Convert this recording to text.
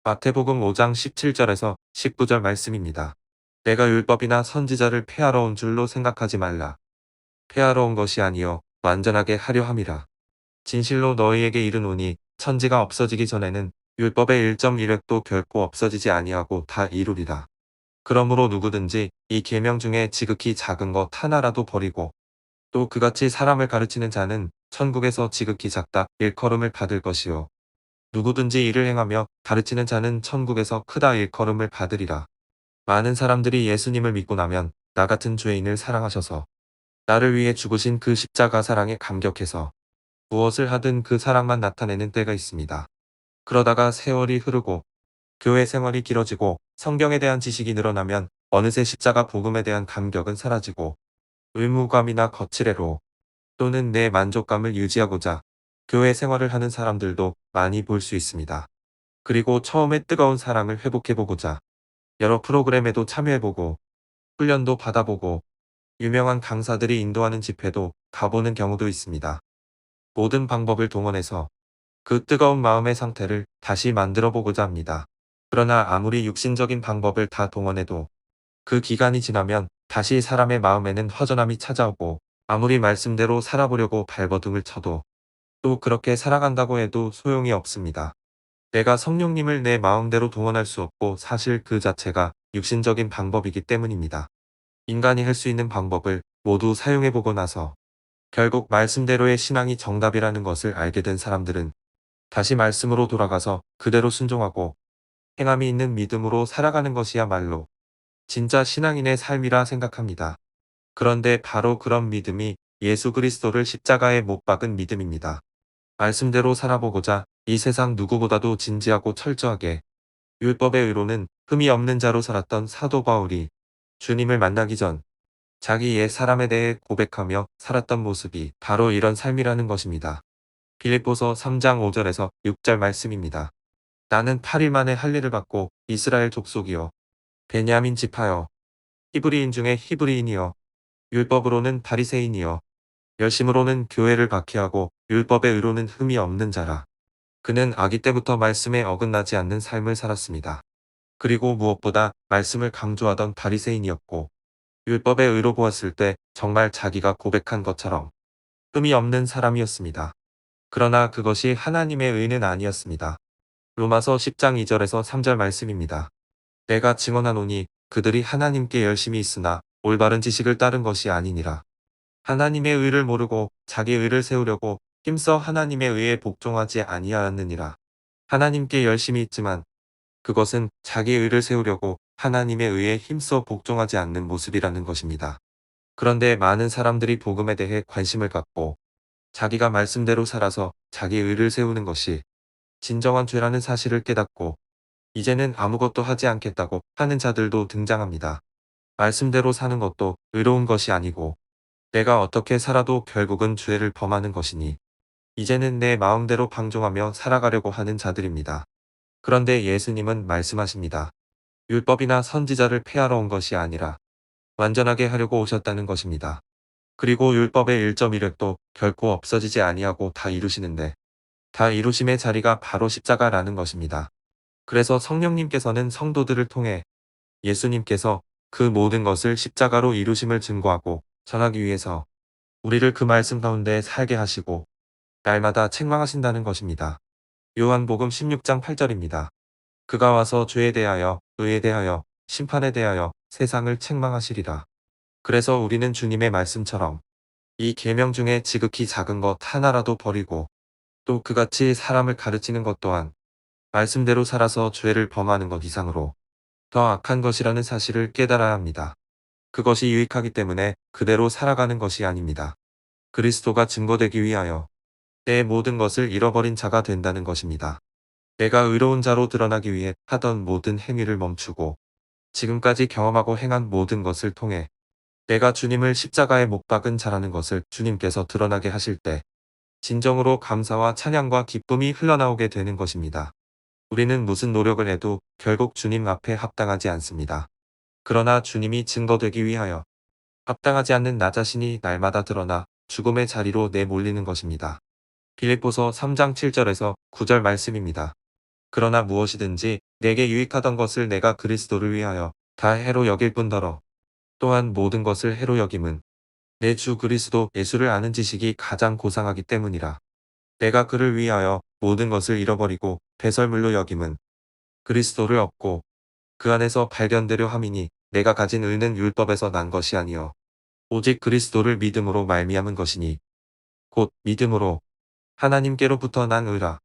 마태복음 5장 17절에서 19절 말씀입니다. 내가 율법이나 선지자를 폐하러 온 줄로 생각하지 말라. 폐하러 온 것이 아니요 완전하게 하려 함이라. 진실로 너희에게 이르노니 천지가 없어지기 전에는 율법의 1.1획도 결코 없어지지 아니하고 다 이루리라. 그러므로 누구든지 이 계명 중에 지극히 작은 것 하나라도 버리고 또 그같이 사람을 가르치는 자는 천국에서 지극히 작다 일컬음을 받을 것이요 누구든지 이를 행하며 가르치는 자는 천국에서 크다 일컬음을 받으리라. 많은 사람들이 예수님을 믿고 나면 나 같은 죄인을 사랑하셔서 나를 위해 죽으신 그 십자가 사랑에 감격해서 무엇을 하든 그 사랑만 나타내는 때가 있습니다. 그러다가 세월이 흐르고 교회 생활이 길어지고 성경에 대한 지식이 늘어나면 어느새 십자가 복음에 대한 감격은 사라지고 의무감이나 거칠애로 또는 내 만족감을 유지하고자 교회 생활을 하는 사람들도 많이 볼 수 있습니다. 그리고 처음에 뜨거운 사랑을 회복해보고자 여러 프로그램에도 참여해보고 훈련도 받아보고 유명한 강사들이 인도하는 집회도 가보는 경우도 있습니다. 모든 방법을 동원해서 그 뜨거운 마음의 상태를 다시 만들어 보고자 합니다. 그러나 아무리 육신적인 방법을 다 동원해도 그 기간이 지나면 다시 사람의 마음에는 허전함이 찾아오고 아무리 말씀대로 살아보려고 발버둥을 쳐도 또 그렇게 살아간다고 해도 소용이 없습니다. 내가 성령님을 내 마음대로 동원할 수 없고 사실 그 자체가 육신적인 방법이기 때문입니다. 인간이 할 수 있는 방법을 모두 사용해보고 나서 결국 말씀대로의 신앙이 정답이라는 것을 알게 된 사람들은 다시 말씀으로 돌아가서 그대로 순종하고 행함이 있는 믿음으로 살아가는 것이야말로 진짜 신앙인의 삶이라 생각합니다. 그런데 바로 그런 믿음이 예수 그리스도를 십자가에 못 박은 믿음입니다. 말씀대로 살아보고자 이 세상 누구보다도 진지하고 철저하게 율법의 의로는 흠이 없는 자로 살았던 사도 바울이 주님을 만나기 전 자기 옛 사람에 대해 고백하며 살았던 모습이 바로 이런 삶이라는 것입니다. 빌립보서 3장 5절에서 6절 말씀입니다. 나는 8일 만에 할례를 받고 이스라엘 족속이요 베냐민 지파요 히브리인 중에 히브리인이요 율법으로는 바리새인이요 열심으로는 교회를 박해하고 율법의 의로는 흠이 없는 자라. 그는 아기 때부터 말씀에 어긋나지 않는 삶을 살았습니다. 그리고 무엇보다 말씀을 강조하던 바리새인이었고 율법의 의로 보았을 때 정말 자기가 고백한 것처럼 흠이 없는 사람이었습니다. 그러나 그것이 하나님의 의는 아니었습니다. 로마서 10장 2절에서 3절 말씀입니다. 내가 증언하노니 그들이 하나님께 열심히 있으나 올바른 지식을 따른 것이 아니니라. 하나님의 의를 모르고 자기 의를 세우려고 힘써 하나님의 의에 복종하지 아니하였느니라. 하나님께 열심히 있지만 그것은 자기 의를 세우려고 하나님의 의에 힘써 복종하지 않는 모습이라는 것입니다. 그런데 많은 사람들이 복음에 대해 관심을 갖고 자기가 말씀대로 살아서 자기 의를 세우는 것이 진정한 죄라는 사실을 깨닫고 이제는 아무것도 하지 않겠다고 하는 자들도 등장합니다. 말씀대로 사는 것도 의로운 것이 아니고 내가 어떻게 살아도 결국은 죄를 범하는 것이니 이제는 내 마음대로 방종하며 살아가려고 하는 자들입니다. 그런데 예수님은 말씀하십니다. 율법이나 선지자를 폐하러 온 것이 아니라 완전하게 하려고 오셨다는 것입니다. 그리고 율법의 1.1획도 결코 없어지지 아니하고 다 이루시는데 다 이루심의 자리가 바로 십자가라는 것입니다. 그래서 성령님께서는 성도들을 통해 예수님께서 그 모든 것을 십자가로 이루심을 증거하고 전하기 위해서 우리를 그 말씀 가운데 살게 하시고 날마다 책망하신다는 것입니다. 요한복음 16장 8절입니다. 그가 와서 죄에 대하여, 의에 대하여, 심판에 대하여 세상을 책망하시리라. 그래서 우리는 주님의 말씀처럼 이 계명 중에 지극히 작은 것 하나라도 버리고 또 그같이 사람을 가르치는 것 또한 말씀대로 살아서 죄를 범하는 것 이상으로 더 악한 것이라는 사실을 깨달아야 합니다. 그것이 유익하기 때문에 그대로 살아가는 것이 아닙니다. 그리스도가 증거되기 위하여 내 모든 것을 잃어버린 자가 된다는 것입니다. 내가 의로운 자로 드러나기 위해 하던 모든 행위를 멈추고 지금까지 경험하고 행한 모든 것을 통해 내가 주님을 십자가에 못 박은 자라는 것을 주님께서 드러나게 하실 때 진정으로 감사와 찬양과 기쁨이 흘러나오게 되는 것입니다. 우리는 무슨 노력을 해도 결국 주님 앞에 합당하지 않습니다. 그러나 주님이 증거되기 위하여 합당하지 않는 나 자신이 날마다 드러나 죽음의 자리로 내몰리는 것입니다. 빌립보서 3장 7절에서 9절 말씀입니다. 그러나 무엇이든지 내게 유익하던 것을 내가 그리스도를 위하여 다 해로 여길 뿐더러 또한 모든 것을 해로 여김은 내 주 그리스도 예수를 아는 지식이 가장 고상하기 때문이라. 내가 그를 위하여 모든 것을 잃어버리고 배설물로 여김은 그리스도를 얻고 그 안에서 발견되려 함이니 내가 가진 의는 율법에서 난 것이 아니요 오직 그리스도를 믿음으로 말미암은 것이니 곧 믿음으로 하나님께로부터 난 의라.